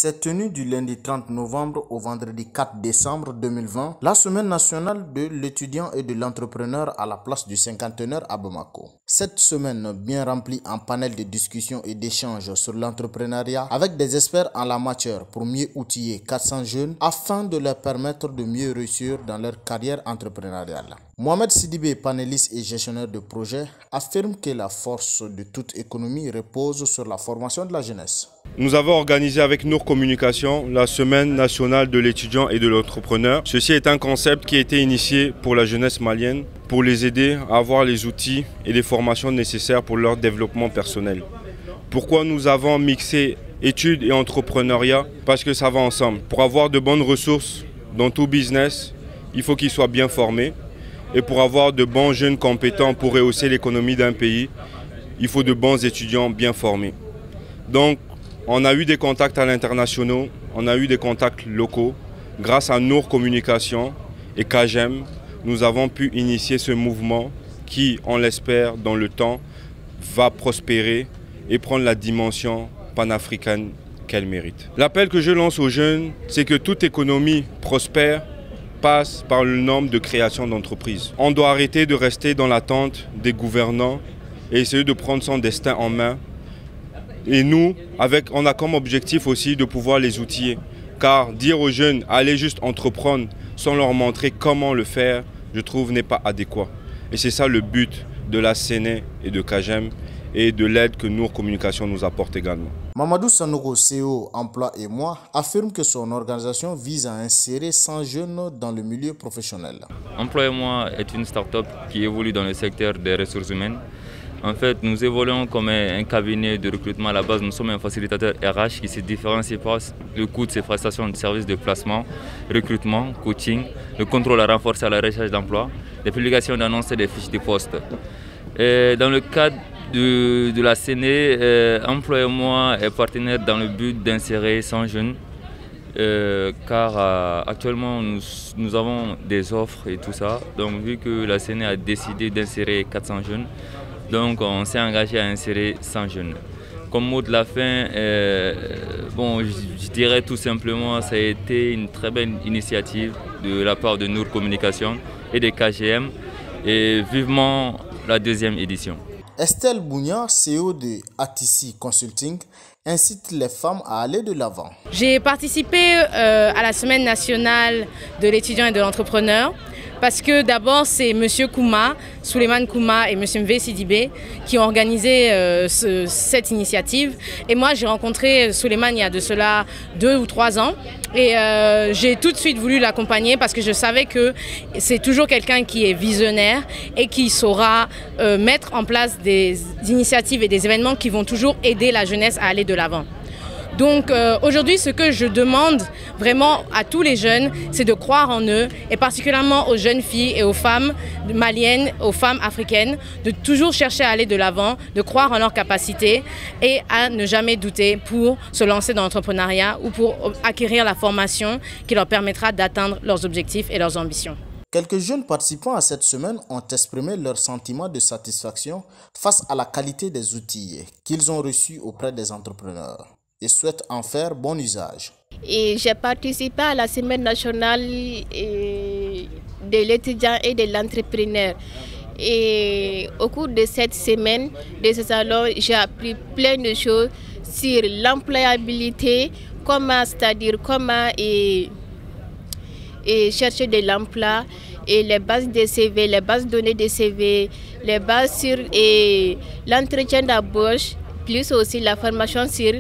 s'est tenue du lundi 30 novembre au vendredi 4 décembre 2020, la semaine nationale de l'étudiant et de l'entrepreneur à la place du cinquantenaire à Bamako. Cette semaine bien remplie en panel de discussions et d'échanges sur l'entrepreneuriat avec des experts en la matière pour mieux outiller 400 jeunes afin de leur permettre de mieux réussir dans leur carrière entrepreneuriale. Mohamed Sidibé, panéliste et gestionnaire de projet, affirme que la force de toute économie repose sur la formation de la jeunesse. Nous avons organisé avec Nour Communication la semaine nationale de l'étudiant et de l'entrepreneur. Ceci est un concept qui a été initié pour la jeunesse malienne pour les aider à avoir les outils et les formations nécessaires pour leur développement personnel. Pourquoi nous avons mixé études et entrepreneuriat? Parce que ça va ensemble. Pour avoir de bonnes ressources dans tout business, il faut qu'ils soient bien formés. Et pour avoir de bons jeunes compétents pour rehausser l'économie d'un pays, il faut de bons étudiants bien formés. Donc, on a eu des contacts à l'international, on a eu des contacts locaux. Grâce à Nour Communication et CAGEM, nous avons pu initier ce mouvement qui, on l'espère, dans le temps, va prospérer et prendre la dimension panafricaine qu'elle mérite. L'appel que je lance aux jeunes, c'est que toute économie prospère passe par le nombre de créations d'entreprises. On doit arrêter de rester dans l'attente des gouvernants et essayer de prendre son destin en main. Et nous, on a comme objectif aussi de pouvoir les outiller. Car dire aux jeunes, allez juste entreprendre sans leur montrer comment le faire, je trouve n'est pas adéquat. Et c'est ça le but de la Séné et de CAGEM et de l'aide que Nour Communication nous apporte également. Mamadou Sanogo, CEO Emploi et moi, affirme que son organisation vise à insérer 100 jeunes dans le milieu professionnel. Emploi et moi est une start-up qui évolue dans le secteur des ressources humaines. En fait, nous évoluons comme un cabinet de recrutement à la base. Nous sommes un facilitateur RH qui se différencie par le coût de ses prestations de services de placement, recrutement, coaching, le contrôle à renforcer à la recherche d'emploi, les publications d'annonces et des fiches de poste. Et dans le cadre de la Séné, Emploi et moi est partenaire dans le but d'insérer 100 jeunes car actuellement nous avons des offres et tout ça. Donc vu que la Séné a décidé d'insérer 400 jeunes, donc on s'est engagé à insérer 100 jeunes. Comme mot de la fin, je dirais tout simplement que ça a été une très belle initiative de la part de Nour Communication et de KGM et vivement la deuxième édition. Estelle Bougna, CEO de ATC Consulting, incite les femmes à aller de l'avant. J'ai participé à la semaine nationale de l'étudiant et de l'entrepreneur parce que d'abord c'est M. Kouma, Souleymane Kouma et M. Mve Sidibé qui ont organisé cette initiative. Et moi j'ai rencontré Souleymane il y a de cela 2 ou 3 ans et j'ai tout de suite voulu l'accompagner parce que je savais que c'est toujours quelqu'un qui est visionnaire et qui saura mettre en place des initiatives et des événements qui vont toujours aider la jeunesse à aller de l'avant. Donc aujourd'hui, ce que je demande vraiment à tous les jeunes, c'est de croire en eux, et particulièrement aux jeunes filles et aux femmes maliennes, aux femmes africaines, de toujours chercher à aller de l'avant, de croire en leurs capacités et à ne jamais douter pour se lancer dans l'entrepreneuriat ou pour acquérir la formation qui leur permettra d'atteindre leurs objectifs et leurs ambitions. Quelques jeunes participants à cette semaine ont exprimé leur sentiment de satisfaction face à la qualité des outils qu'ils ont reçus auprès des entrepreneurs et souhaitent en faire bon usage. J'ai participé à la semaine nationale de l'étudiant et de l'entrepreneur. Et au cours de cette semaine, de ce salon, j'ai appris plein de choses sur l'employabilité, c'est-à-dire comment chercher de l'emploi, et les bases de CV, les bases de données de CV, les bases sur l'entretien d'embauche, plus aussi la formation sur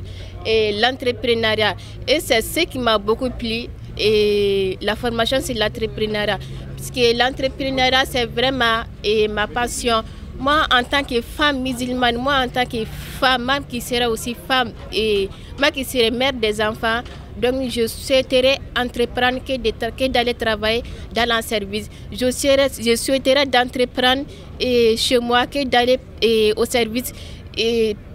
l'entrepreneuriat. Et c'est ce qui m'a beaucoup plu, et la formation sur l'entrepreneuriat. Parce que l'entrepreneuriat, c'est vraiment ma passion. Moi, en tant que femme musulmane, moi, en tant que femme, même qui serait aussi femme, et moi qui serais mère des enfants, donc je souhaiterais entreprendre que d'aller travailler dans un service. Je souhaiterais d'entreprendre chez moi que d'aller au service,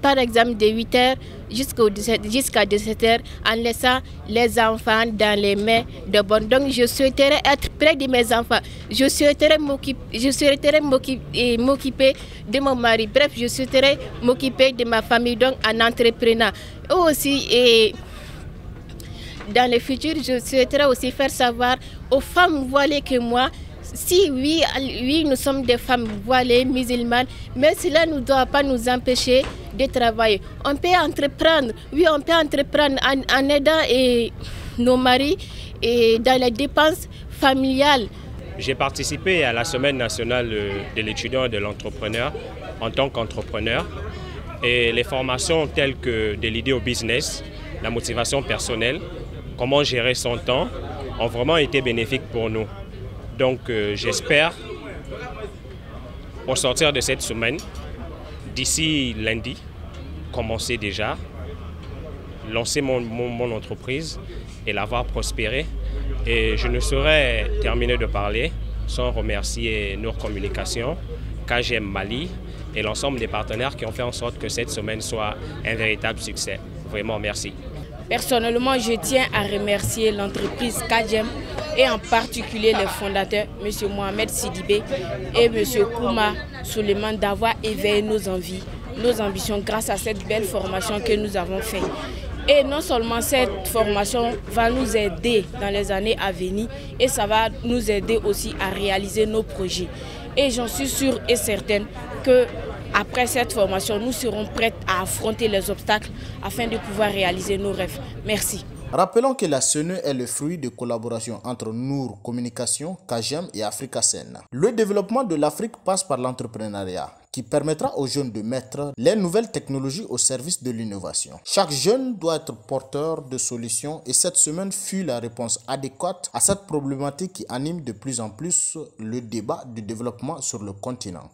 par exemple de 8h jusqu'à 17h, en laissant les enfants dans les mains de bonnes. Donc je souhaiterais être près de mes enfants. Je souhaiterais m'occuper de mon mari. Bref, je souhaiterais m'occuper de ma famille, donc en entrepreneur. Aussi, dans le futur, je souhaiterais aussi faire savoir aux femmes voilées que moi, si oui, nous sommes des femmes voilées, musulmanes, mais cela ne doit pas nous empêcher de travailler. On peut entreprendre, en aidant nos maris et dans les dépenses familiales. J'ai participé à la Semaine nationale de l'étudiant et de l'entrepreneur en tant qu'entrepreneur. Et les formations telles que de l'idée au business, la motivation personnelle, comment gérer son temps, ont vraiment été bénéfiques pour nous. Donc j'espère, au sortir de cette semaine, d'ici lundi, commencer déjà, lancer mon entreprise et la voir prospérer. Et je ne saurais terminer de parler sans remercier Nour Communication, KGM Mali et l'ensemble des partenaires qui ont fait en sorte que cette semaine soit un véritable succès. Vraiment, merci. Personnellement, je tiens à remercier l'entreprise KGM et en particulier les fondateurs, M. Mohamed Sidibé et M. Kouma Suleiman, d'avoir éveillé nos envies, nos ambitions grâce à cette belle formation que nous avons faite. Et non seulement cette formation va nous aider dans les années à venir, et ça va nous aider aussi à réaliser nos projets. Et j'en suis sûre et certaine qu'après cette formation, nous serons prêtes à affronter les obstacles afin de pouvoir réaliser nos rêves. Merci. Rappelons que la CNE est le fruit de collaboration entre Nour Communication, KGM et Africasen. Le développement de l'Afrique passe par l'entrepreneuriat, qui permettra aux jeunes de mettre les nouvelles technologies au service de l'innovation. Chaque jeune doit être porteur de solutions et cette semaine fut la réponse adéquate à cette problématique qui anime de plus en plus le débat du développement sur le continent.